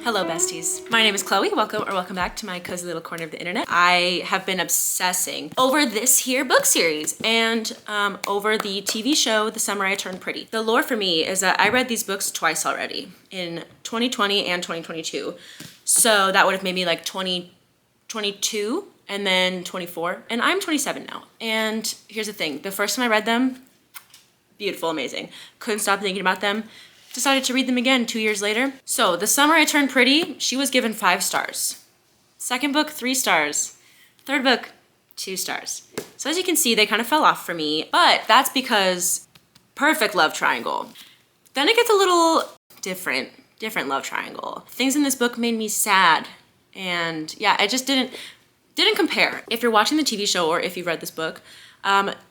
Hello besties, my name is Chloe. Welcome back to my cozy little corner of the internet. I have been obsessing over this here book series and over the TV show, The Summer I Turned Pretty. The lore for me is that I read these books twice already, in 2020 and 2022. So that would have made me like 22 and then 24, and I'm 27 now. And here's the thing, the first time I read them, beautiful, amazing. Couldn't stop thinking about them. Decided to read them again 2 years later. So The Summer I Turned Pretty, she was given 5 stars. Second book, 3 stars. Third book, 2 stars. So as you can see, they kind of fell off for me, but that's because perfect love triangle. Then it gets a little different love triangle. Things in this book made me sad, and yeah, it just didn't compare. If you're watching the TV show or if you've read this book,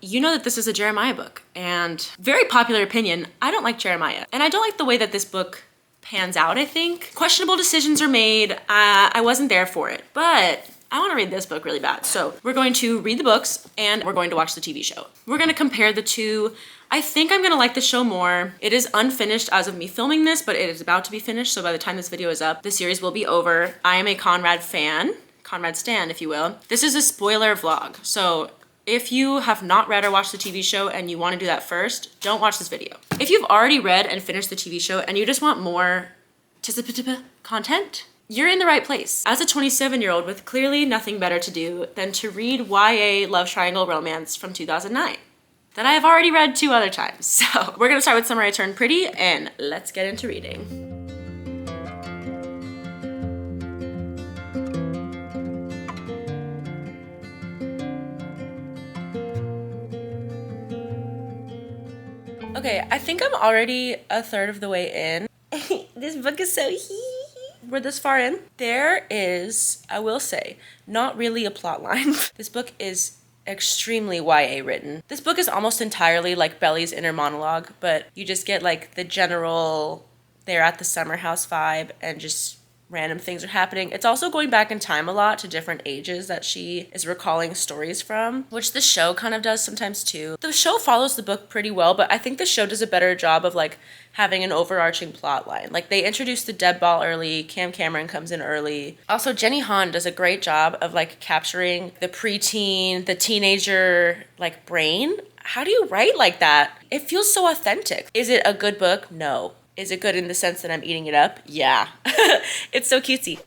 you know that this is a Jeremiah book, and very popular opinion, I don't like Jeremiah. And I don't like the way that this book pans out, I think. Questionable decisions are made. I wasn't there for it, but I want to read this book really bad. So we're going to read the books and we're going to watch the TV show. We're going to compare the two. I think I'm going to like the show more. It is unfinished as of me filming this, but it is about to be finished. So by the time this video is up, the series will be over. I am a Conrad fan, Conrad stan, if you will. This is a spoiler vlog. So if you have not read or watched the TV show and you want to do that first, don't watch this video. If you've already read and finished the TV show and you just want more TSITP content, you're in the right place. As a 27-year-old with clearly nothing better to do than to read YA love triangle romance from 2009 that I have already read 2 other times. So we're gonna start with Summer I Turned Pretty and let's get into reading. Okay, I think I'm already a third of the way in. This book is so we're this far in. There is, I will say, not really a plot line. This book is extremely YA written. This book is almost entirely like Belly's inner monologue, but you just get like the general they're at the summer house vibe and just random things are happening. It's also going back in time a lot to different ages that she is recalling stories from, which the show kind of does sometimes too. The show follows the book pretty well, but I think the show does a better job of like having an overarching plot line. Like they introduce the dead ball early, Cam Cameron comes in early. Also, Jenny Han does a great job of like capturing the preteen, the teenager like brain. How do you write like that? It feels so authentic. Is it a good book? No. Is it good in the sense that I'm eating it up? Yeah. It's so cutesy.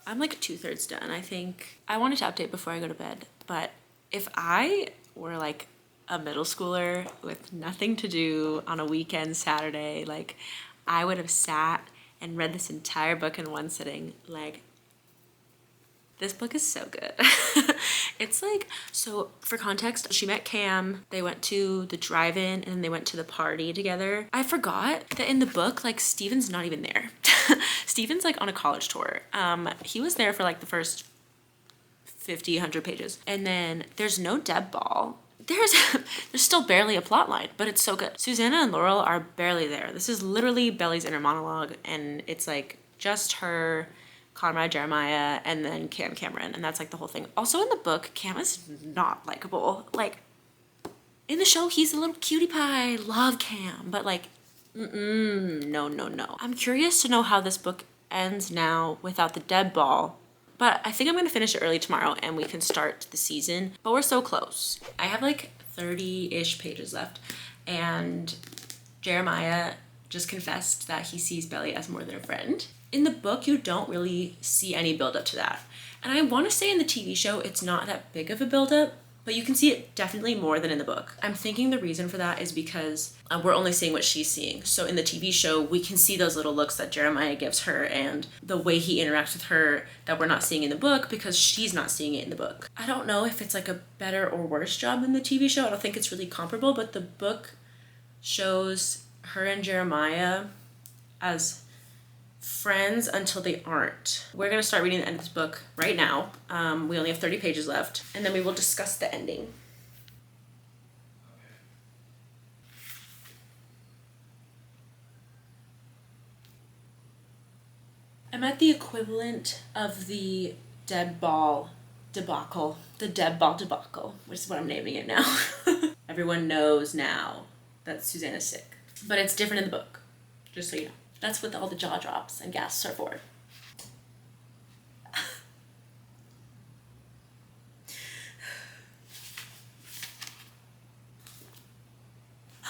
I'm like 2/3 done. I think I wanted to update before I go to bed, but if I were like a middle schooler with nothing to do on a weekend Saturday, like I would have sat and read this entire book in one sitting. Like, this book is so good. It's like, so for context, she met Cam, they went to the drive-in and they went to the party together. I forgot that in the book, like Steven's not even there. Steven's like on a college tour. He was there for like the first 50, 100 pages. And then there's no Deb Ball. There's still barely a plot line, but it's so good. Susanna and Laurel are barely there. This is literally Belly's inner monologue, and it's like just her, Conrad, Jeremiah, and then Cam Cameron, and that's like the whole thing. Also in the book, Cam is not likable. Like in the show, he's a little cutie pie, love Cam, but like, no. I'm curious to know how this book ends now without the dead ball, but I think I'm gonna finish it early tomorrow and we can start the season, but we're so close. I have like 30-ish pages left, and Jeremiah just confessed that he sees Belly as more than a friend. In the book, you don't really see any build-up to that. And I want to say in the TV show, it's not that big of a build-up, but you can see it definitely more than in the book. I'm thinking the reason for that is because we're only seeing what she's seeing. So in the TV show, we can see those little looks that Jeremiah gives her and the way he interacts with her that we're not seeing in the book because she's not seeing it in the book. I don't know if it's like a better or worse job than the TV show. I don't think it's really comparable, but the book shows her and Jeremiah as friends until they aren't. We're gonna start reading the end of this book right now. We only have 30 pages left, and then we will discuss the ending. I'm at the equivalent of the Deb Ball debacle. The Deb Ball debacle, which is what I'm naming it now. Everyone knows now that Susanna's sick. But it's different in the book, just so you know. That's what all the jaw drops and gasps are for.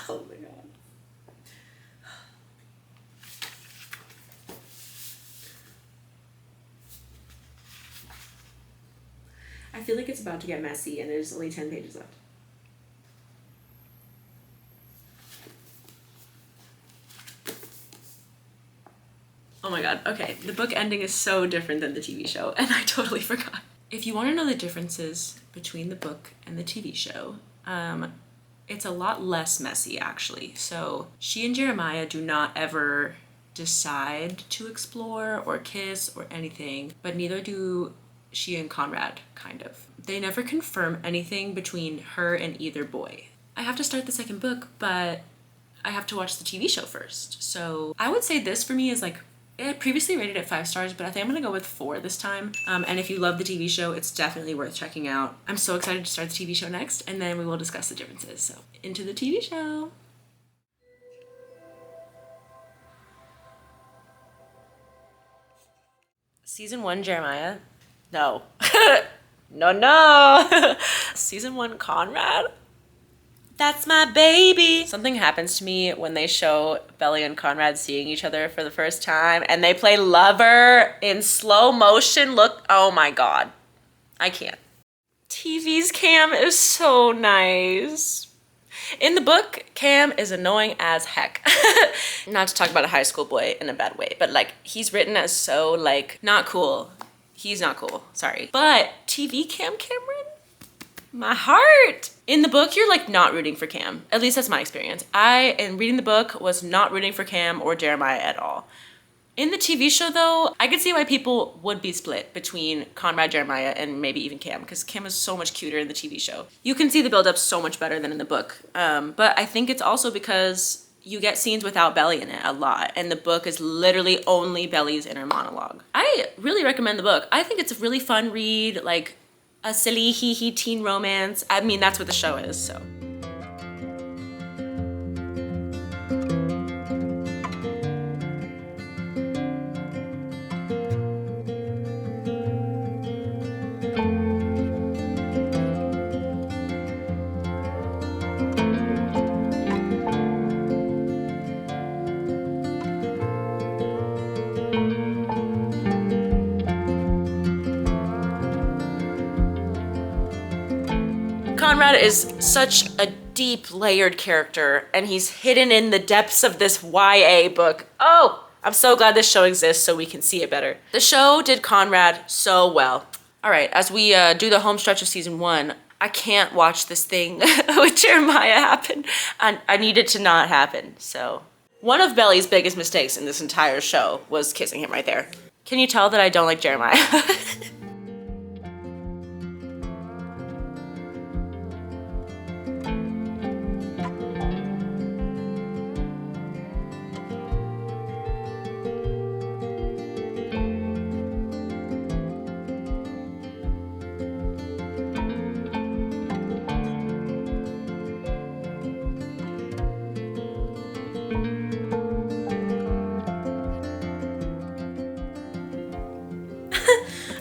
Oh my god. I feel like it's about to get messy and there's only 10 pages left. Oh my god, okay. The book ending is so different than the TV show, and I totally forgot. If you want to know the differences between the book and the TV show, it's a lot less messy, actually. So she and Jeremiah do not ever decide to explore or kiss or anything, but neither do she and Conrad, kind of. They never confirm anything between her and either boy. I have to start the second book, but I have to watch the TV show first. So I would say this for me is like, I had previously rated it 5 stars, but I think I'm gonna go with 4 this time. And if you love the TV show, it's definitely worth checking out. I'm so excited to start the TV show next, and then we will discuss the differences. So into the TV show. Season 1 Jeremiah. No. No. Season 1 Conrad. That's my baby. Something happens to me when they show Belly and Conrad seeing each other for the first time and they play Lover in slow motion. Look, oh my god. I can't. TV's Cam is so nice. In the book, Cam is annoying as heck. Not to talk about a high school boy in a bad way, but like he's written as so like not cool. He's not cool, sorry. But TV Cameron? My heart. In the book, you're like not rooting for Cam. At least that's my experience. I, in reading the book, was not rooting for Cam or Jeremiah at all. In the TV show though, I could see why people would be split between Conrad, Jeremiah, and maybe even Cam, because Cam is so much cuter in the TV show. You can see the build-up so much better than in the book. But I think it's also because you get scenes without Belly in it a lot, and the book is literally only Belly's inner monologue. I really recommend the book. I think it's a really fun read, like a silly hee-hee teen romance. I mean, that's what the show is, so. Conrad is such a deep layered character and he's hidden in the depths of this YA book. Oh, I'm so glad this show exists so we can see it better. The show did Conrad so well. All right, as we do the home stretch of season 1, I can't watch this thing with Jeremiah happen. I need it to not happen, so. One of Belly's biggest mistakes in this entire show was kissing him right there. Can you tell that I don't like Jeremiah?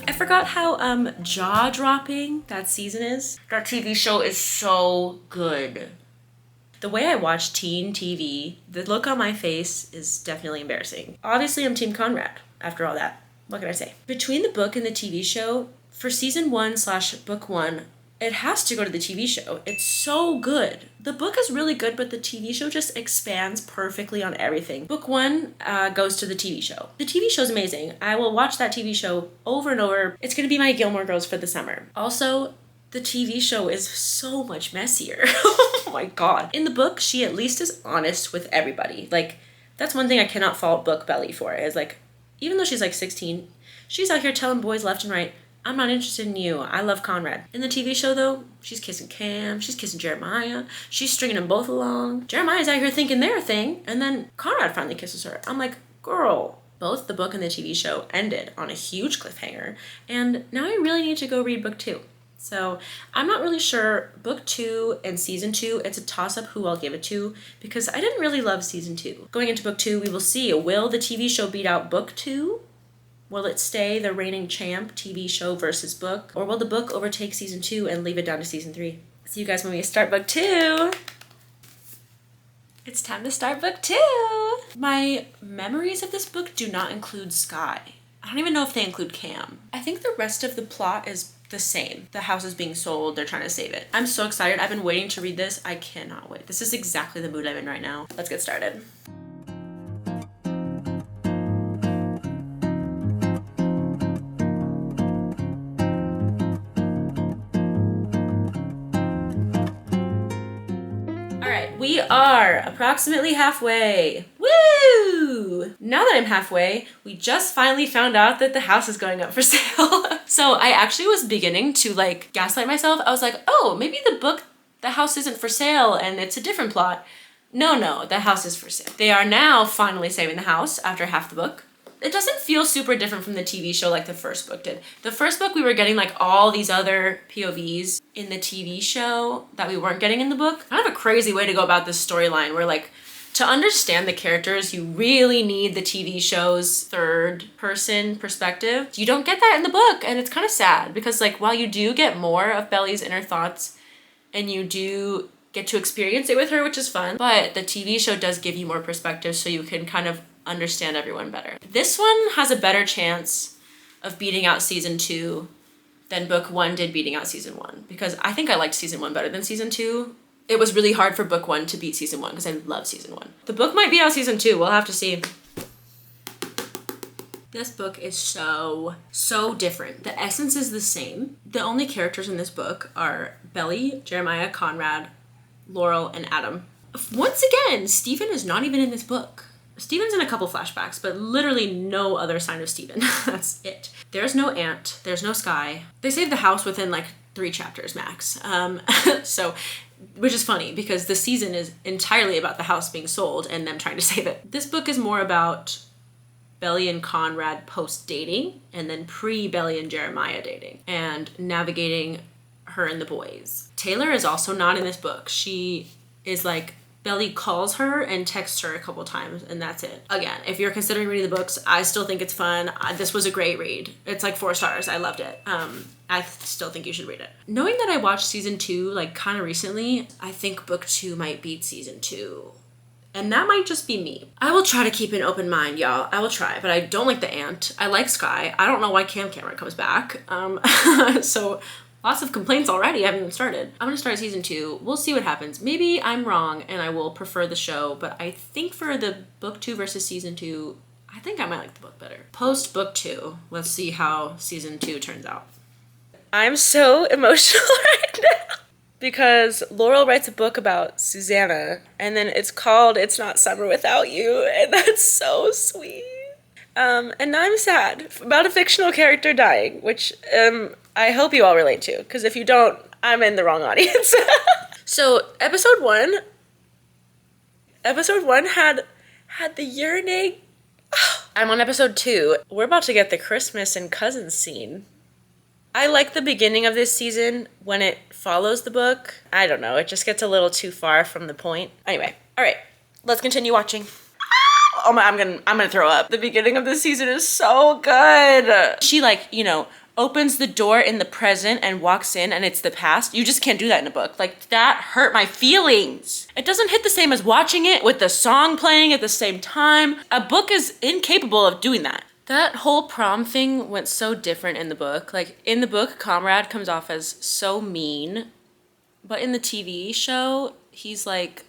I forgot how jaw-dropping that season is. That TV show is so good. The way I watch teen TV, the look on my face is definitely embarrassing. Obviously, I'm Team Conrad after all that. What can I say? Between the book and the TV show, for season 1/book 1, it has to go to the TV show. It's so good. The book is really good, but the TV show just expands perfectly on everything. Book 1 goes to the TV show. The TV show's amazing. I will watch that TV show over and over. It's gonna be my Gilmore Girls for the summer. Also, the TV show is so much messier. Oh my god. In the book, she at least is honest with everybody. Like, that's one thing I cannot fault Book Belly for, is like, even though she's like 16, she's out here telling boys left and right, I'm not interested in you. I love Conrad. In the TV show, though, she's kissing Cam. She's kissing Jeremiah. She's stringing them both along. Jeremiah's out here thinking they're a thing. And then Conrad finally kisses her. I'm like, girl, Both the book and the TV show ended on a huge cliffhanger, and now I really need to go read book 2. So I'm not really sure. Book 2 and season 2, it's a toss-up who I'll give it to, because I didn't really love season 2. Going into book 2, we will see, will the TV show beat out book 2? Will it stay the reigning champ, TV show versus book? Or will the book overtake season 2 and leave it down to season 3? See you guys when we start book 2. It's time to start book 2. My memories of this book do not include Sky. I don't even know if they include Cam. I think the rest of the plot is the same. The house is being sold. They're trying to save it. I'm so excited. I've been waiting to read this. I cannot wait. This is exactly the mood I'm in right now. Let's get started. We are approximately halfway. Woo! Now that I'm halfway, we just finally found out that the house is going up for sale. So I actually was beginning to like gaslight myself. I was like, oh, maybe the house isn't for sale and it's a different plot. No, the house is for sale. They are now finally saving the house after half the book. It doesn't feel super different from the TV show like the first book did. The first book, we were getting like all these other POVs in the TV show that we weren't getting in the book. Kind of a crazy way to go about this storyline where like, to understand the characters, you really need the TV show's third person perspective. You don't get that in the book, and it's kind of sad because like, while you do get more of Belly's inner thoughts and you do get to experience it with her, which is fun, but the TV show does give you more perspective so you can kind of understand everyone better. This one has a better chance of beating out season 2 than book 1 did beating out season 1, because I think I liked season 1 better than season 2. It was really hard for book 1 to beat season 1 because I love season 1. The book might beat out season 2. We'll have to see. This book is so different. The essence is the same. The only characters in this book are Belly, Jeremiah, Conrad, Laurel, and Adam. Once again, Stephen is not even in this book. Stephen's in a couple flashbacks, but literally no other sign of Stephen. That's it. There's no Ant. There's no Sky. They saved the house within like 3 chapters max. So, which is funny because the season is entirely about the house being sold and them trying to save it. This book is more about Belly and Conrad post-dating and then pre-Belly and Jeremiah dating and navigating her and the boys. Taylor is also not in this book. She is like, Belly calls her and texts her a couple times, and that's it. Again, if you're considering reading the books, I still think it's fun. This was a great read. It's like 4 stars. I loved it. I still think you should read it. Knowing that I watched season 2 like kind of recently, I think book 2 might beat season 2. And that might just be me. I will try to keep an open mind, y'all. I will try, but I don't like the Ant. I like Sky. I don't know why Cam Cameron comes back. So lots of complaints already. I haven't even started. I'm gonna start season 2. We'll see what happens. Maybe I'm wrong and I will prefer the show, but I think for the book 2 versus season 2, I think I might like the book better. Post book 2, let's see how season 2 turns out. I'm so emotional right now because Laurel writes a book about Susanna and then it's called It's Not Summer Without You, and that's so sweet. And now I'm sad about a fictional character dying, which I hope you all relate to, because if you don't, I'm in the wrong audience. So episode one had the yearning. I'm on episode 2. We're about to get the Christmas and cousins scene. I like the beginning of this season when it follows the book. I don't know, it just gets a little too far from the point. Anyway, all right, let's continue watching. Oh my, I'm gonna throw up. The beginning of this season is so good. She like, opens the door in the present and walks in and it's the past. You just can't do that in a book. Like, that hurt my feelings. It doesn't hit the same as watching it with the song playing at the same time. A book is incapable of doing that. That whole prom thing went so different in the book. Like, in the book, Conrad comes off as so mean, but in the TV show, he's like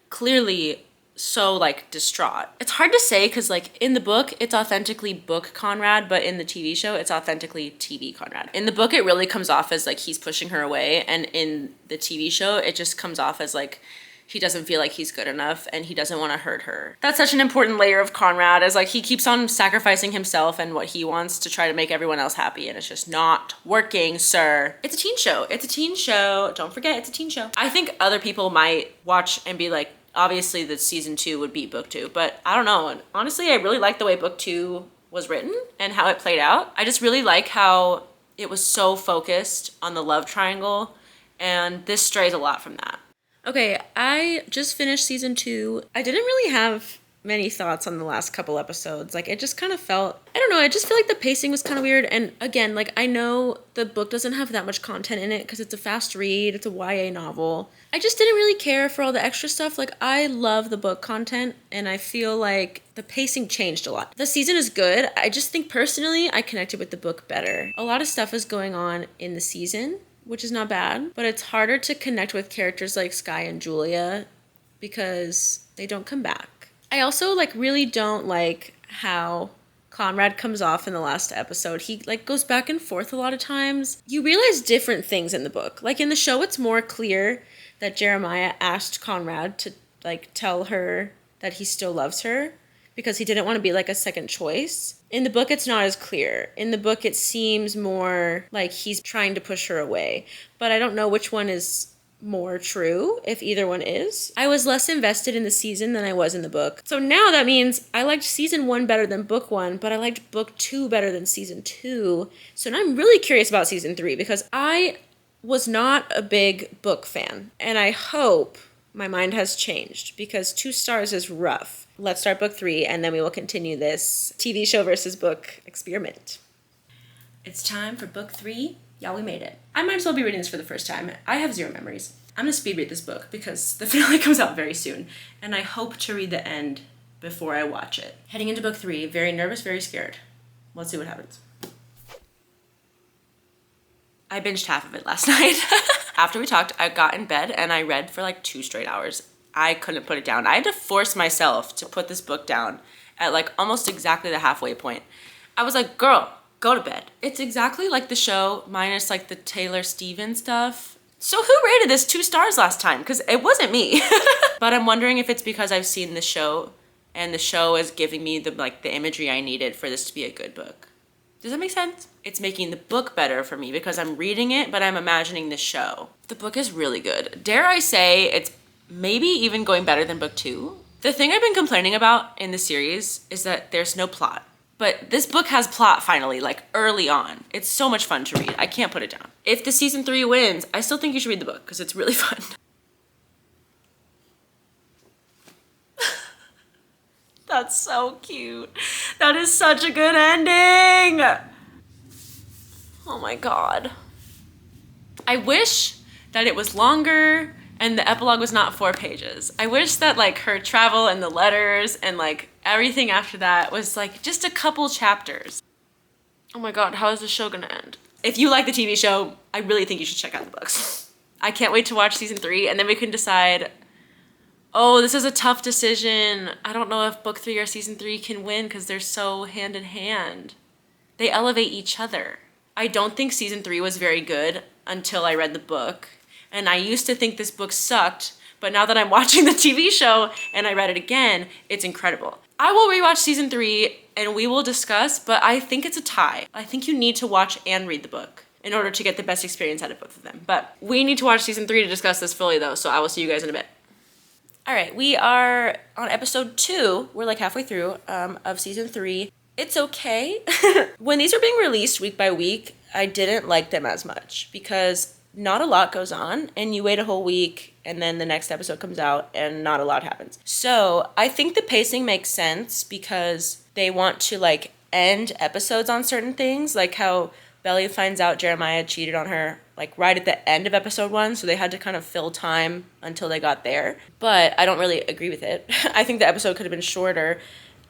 clearly so like distraught. It's hard to say because like in the book it's authentically book Conrad, but in the TV show it's authentically TV Conrad. In the book it really comes off as like he's pushing her away, and in the TV show it just comes off as like he doesn't feel like he's good enough and he doesn't want to hurt her. That's such an important layer of Conrad, as like he keeps on sacrificing himself and what he wants to try to make everyone else happy, and it's just not working, sir. It's a teen show. It's a teen show. Don't forget, it's a teen show. I think other people might watch and be like, Obviously, the season 2 would beat book 2, but I don't know. Honestly, I really like the way book 2 was written and how it played out. I just really like how it was so focused on the love triangle, and this strays a lot from that. Okay, I just finished season 2. I didn't really have many thoughts on the last couple episodes. Like, it just kind of felt, I don't know, I just feel like the pacing was kind of weird. And again, like, I know the book doesn't have that much content in it because it's a fast read, it's a YA novel. I just didn't really care for all the extra stuff. Like, I love the book content, and I feel like the pacing changed a lot. The season is good. I just think personally I connected with the book better. A lot of stuff is going on in the season, which is not bad, but it's harder to connect with characters like Sky and Julia because they don't come back. I also like really don't like how Conrad comes off in the last episode. He like goes back and forth a lot of times. You realize different things in the book. Like in the show, it's more clear that Jeremiah asked Conrad to like tell her that he still loves her because he didn't want to be like a second choice. In the book, it's not as clear. In the book, it seems more like he's trying to push her away. But I don't know which one is more true, if either one is. I was less invested in the season than I was in the book. So now that means I liked season 1 better than book 1, but I liked book 2 better than season 2. So now I'm really curious about season 3 because I was not a big book fan. And I hope my mind has changed because 2 stars is rough. Let's start book 3 and then we will continue this TV show versus book experiment. It's time for book 3. Y'all, we made it. I might as well be reading this for the first time. I have 0 memories. I'm gonna speed read this book because the finale comes out very soon, and I hope to read the end before I watch it. Heading into book 3, very nervous, very scared. Let's see what happens. I binged half of it last night. After we talked, I got in bed and I read for like 2 straight hours. I couldn't put it down. I had to force myself to put this book down at like almost exactly the halfway point. I was like, girl, go to bed. It's exactly like the show, minus like the Taylor Stevens stuff. So who rated this 2 stars last time? Because it wasn't me. But I'm wondering if it's because I've seen the show and the show is giving me the imagery I needed for this to be a good book. Does that make sense? It's making the book better for me because I'm reading it, but I'm imagining the show. The book is really good. Dare I say it's maybe even going better than book 2. The thing I've been complaining about in the series is that there's no plot. But this book has plot finally, like early on. It's so much fun to read. I can't put it down. If the season 3 wins, I still think you should read the book because it's really fun. That's so cute. That is such a good ending. Oh my God. I wish that it was longer and the epilogue was not 4 pages. I wish that like her travel and the letters and like everything after that was like just a couple chapters. Oh my God, how is this show gonna end? If you like the TV show, I really think you should check out the books. I can't wait to watch season 3 and then we can decide, oh, this is a tough decision. I don't know if book 3 or season 3 can win because they're so hand in hand. They elevate each other. I don't think season 3 was very good until I read the book. And I used to think this book sucked, but now that I'm watching the TV show and I read it again, it's incredible. I will rewatch season 3 and we will discuss, but I think it's a tie. I think you need to watch and read the book in order to get the best experience out of both of them. But we need to watch season 3 to discuss this fully though, so I will see you guys in a bit. All right, we are on episode 2. We're like halfway through of season 3. It's okay. When these are being released week by week, I didn't like them as much because not a lot goes on and you wait a whole week and then the next episode comes out and not a lot happens. So I think the pacing makes sense because they want to like end episodes on certain things, like how Belly finds out Jeremiah cheated on her like right at the end of episode 1, so they had to kind of fill time until they got there. But I don't really agree with it. I think the episode could have been shorter.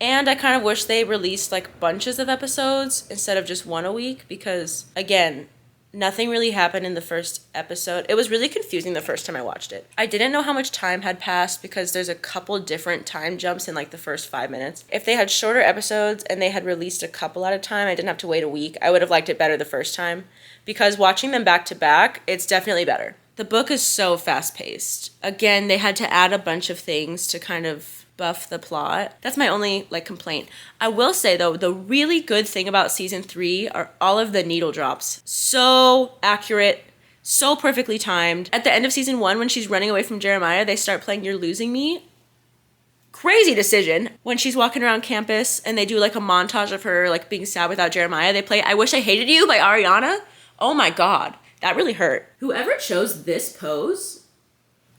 And I kind of wish they released like bunches of episodes instead of just 1 a week because, again, nothing really happened in the first episode. It was really confusing the first time I watched it. I didn't know how much time had passed because there's a couple different time jumps in like the first 5 minutes. If they had shorter episodes and they had released a couple at a time, I didn't have to wait a week. I would have liked it better the first time because watching them back to back, it's definitely better. The book is so fast-paced. Again, they had to add a bunch of things to kind of buff the plot. That's my only like complaint. I will say though, the really good thing about season 3 are all of the needle drops. So accurate, so perfectly timed. At the end of season 1, when she's running away from Jeremiah, they start playing You're Losing Me. crazy decision. When she's walking around campus and they do like a montage of her like being sad without Jeremiah, they play I Wish I Hated You by Ariana. Oh my God, that really hurt. Whoever chose this pose,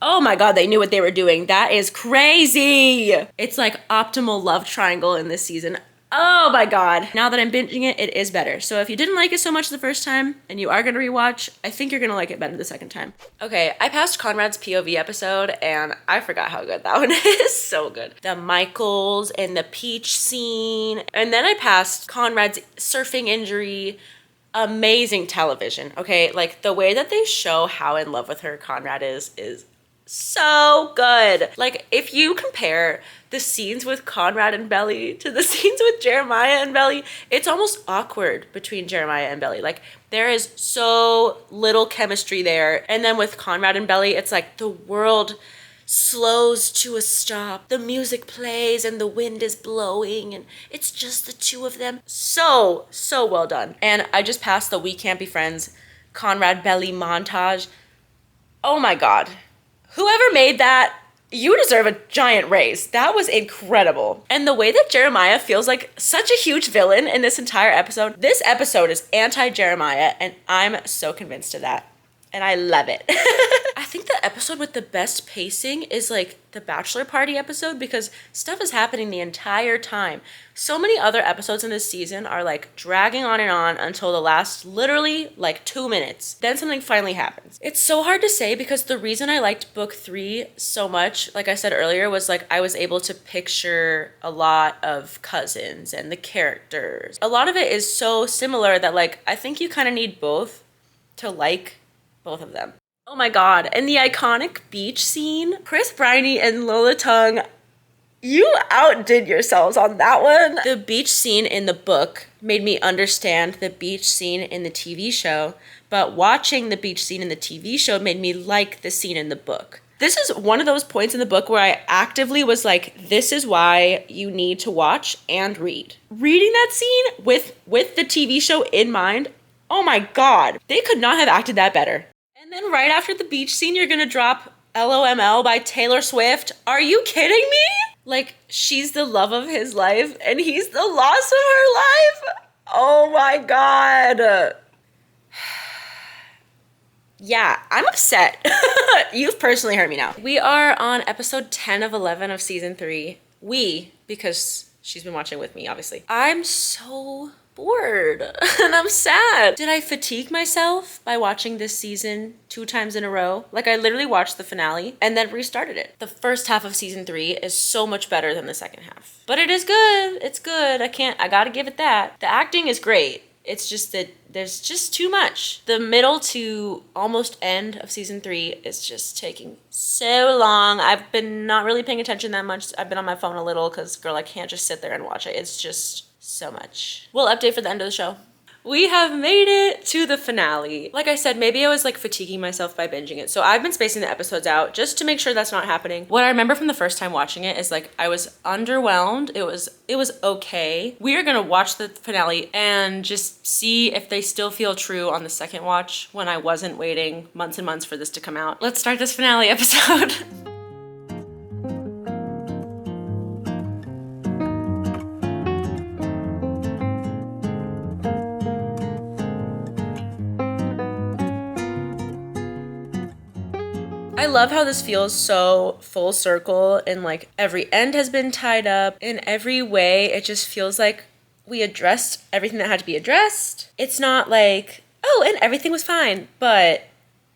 oh my God, they knew what they were doing. That is crazy. It's like optimal love triangle in this season. Oh my God. Now that I'm binging it, it is better. So if you didn't like it so much the first time and you are going to rewatch, I think you're going to like it better the second time. Okay, I passed Conrad's POV episode and I forgot how good that one is. So good. The Michaels and the Peach scene. And then I passed Conrad's surfing injury. Amazing television. Okay, like the way that they show how in love with her Conrad is so good. Like if you compare the scenes with Conrad and Belly to the scenes with Jeremiah and Belly, it's almost awkward between Jeremiah and Belly. Like there is so little chemistry there. And then with Conrad and Belly, it's like the world slows to a stop. The music plays and the wind is blowing and it's just the two of them. So well done. And I just passed the We Can't Be Friends Conrad Belly montage. Oh my God. Whoever made that, you deserve a giant raise. That was incredible. And the way that Jeremiah feels like such a huge villain in this entire episode. This episode is anti-Jeremiah, and I'm so convinced of that. And I love it. I think the episode with the best pacing is like the bachelor party episode because stuff is happening the entire time. So many other episodes in this season are like dragging on and on until the last literally like 2 minutes. Then something finally happens. It's so hard to say because the reason I liked book 3 so much, like I said earlier, was like I was able to picture a lot of cousins and the characters. A lot of it is so similar that like I think you kind of need both to like both of them. Oh my God. And the iconic beach scene, Chris Briney and Lola Tung, you outdid yourselves on that one. The beach scene in the book made me understand the beach scene in the TV show, but watching the beach scene in the TV show made me like the scene in the book. This is one of those points in the book where I actively was like, this is why you need to watch and read. Reading that scene with the TV show in mind, oh my God, they could not have acted that better. And then right after the beach scene, you're gonna drop LOML by Taylor Swift. Are you kidding me? Like, she's the love of his life and he's the loss of her life. Oh my God. Yeah, I'm upset. You've personally hurt me now. We are on episode 10 of 11 of season 3. Because she's been watching with me, obviously. I'm so bored and I'm sad. Did I fatigue myself by watching this season 2 times in a row? Like I literally watched the finale and then restarted it. The first half of season 3 is so much better than the second half. But it is good. It's good. I gotta give it that. The acting is great. It's just that there's just too much. The middle to almost end of season 3 is just taking so long. I've been not really paying attention that much. I've been on my phone a little because girl, I can't just sit there and watch it. It's just so much. We'll update for the end of the show. We have made it to the finale. Like I said, maybe I was like fatiguing myself by binging it. So I've been spacing the episodes out just to make sure that's not happening. What I remember from the first time watching it is like I was underwhelmed. It was okay. We are gonna watch the finale and just see if they still feel true on the second watch when I wasn't waiting months and months for this to come out. Let's start this finale episode. I love how this feels so full circle and like every end has been tied up in every way. It just feels like we addressed everything that had to be addressed. It's not like, oh, and everything was fine, but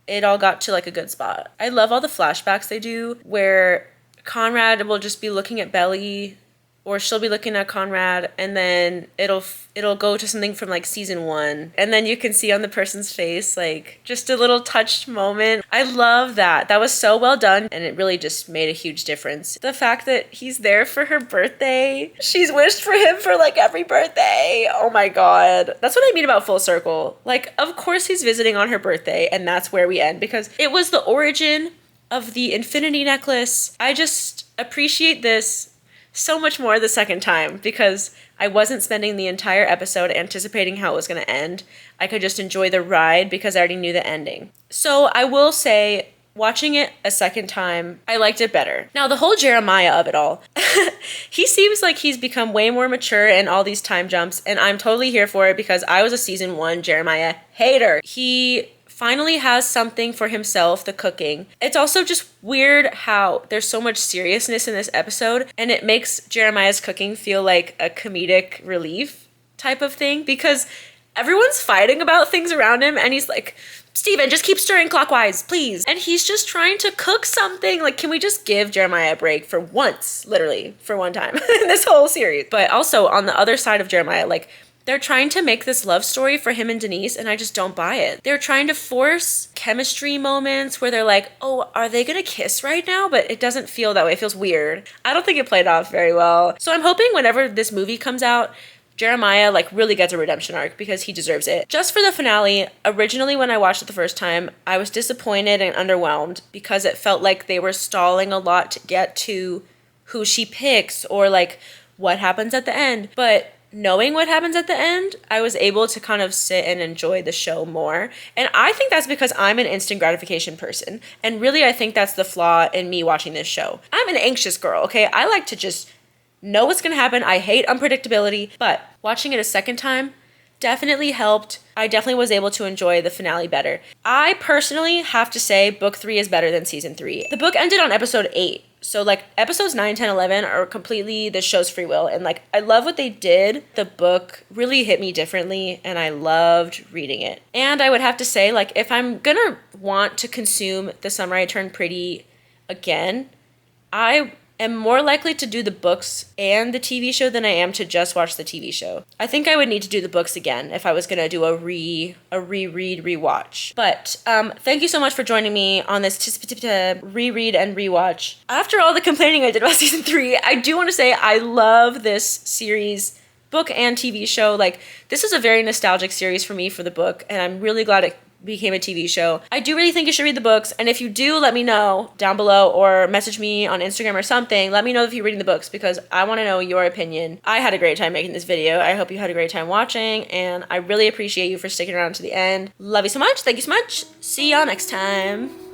it all got to like a good spot. I love all the flashbacks they do where Conrad will just be looking at Belly or she'll be looking at Conrad and then it'll go to something from like season 1 and then you can see on the person's face like just a little touched moment. I love that. That was so well done and it really just made a huge difference. The fact that he's there for her birthday. She's wished for him for like every birthday. Oh my God. That's what I mean about full circle. Like, of course he's visiting on her birthday and that's where we end because it was the origin of the infinity necklace. I just appreciate this so much more the second time because I wasn't spending the entire episode anticipating how it was going to end. I could just enjoy the ride because I already knew the ending. So I will say watching it a second time, I liked it better. Now, the whole Jeremiah of it all, he seems like he's become way more mature in all these time jumps, and I'm totally here for it because I was a season 1 Jeremiah hater. He finally has something for himself, the cooking. It's also just weird how there's so much seriousness in this episode, and it makes Jeremiah's cooking feel like a comedic relief type of thing because everyone's fighting about things around him, and he's like, Steven, just keep stirring clockwise, please. And he's just trying to cook something. Like, can we just give Jeremiah a break for once, literally, for one time in this whole series? But also, on the other side of Jeremiah, like, they're trying to make this love story for him and Denise, and I just don't buy it. They're trying to force chemistry moments where they're like, oh, are they gonna kiss right now? But it doesn't feel that way. It feels weird. I don't think it played off very well. So I'm hoping whenever this movie comes out, Jeremiah like really gets a redemption arc because he deserves it. Just for the finale, originally when I watched it the first time, I was disappointed and underwhelmed because it felt like they were stalling a lot to get to who she picks or like what happens at the end. But knowing what happens at the end, I was able to kind of sit and enjoy the show more. And I think that's because I'm an instant gratification person. And really, I think that's the flaw in me watching this show. I'm an anxious girl, okay? I like to just know what's gonna happen. I hate unpredictability, but watching it a second time definitely helped. I definitely was able to enjoy the finale better. I personally have to say book 3 is better than season 3. The book ended on episode 8. So like episodes 9, 10, 11 are completely the show's free will. And like, I love what they did. The book really hit me differently and I loved reading it. And I would have to say like, if I'm gonna want to consume The Summer I Turned Pretty again, I am more likely to do the books and the TV show than I am to just watch the TV show. I think I would need to do the books again if I was gonna do a reread, rewatch. But thank you so much for joining me on this reread and rewatch. After all the complaining I did about season 3, I do want to say I love this series, book and TV show. Like, this is a very nostalgic series for me for the book, and I'm really glad it became a TV show. I do really think you should read the books, and if you do, let me know down below or message me on Instagram or something. Let me know if you're reading the books because I want to know your opinion. I had a great time making this video. I hope you had a great time watching, and I really appreciate you for sticking around to the end. Love you so much. Thank you so much. See y'all next time.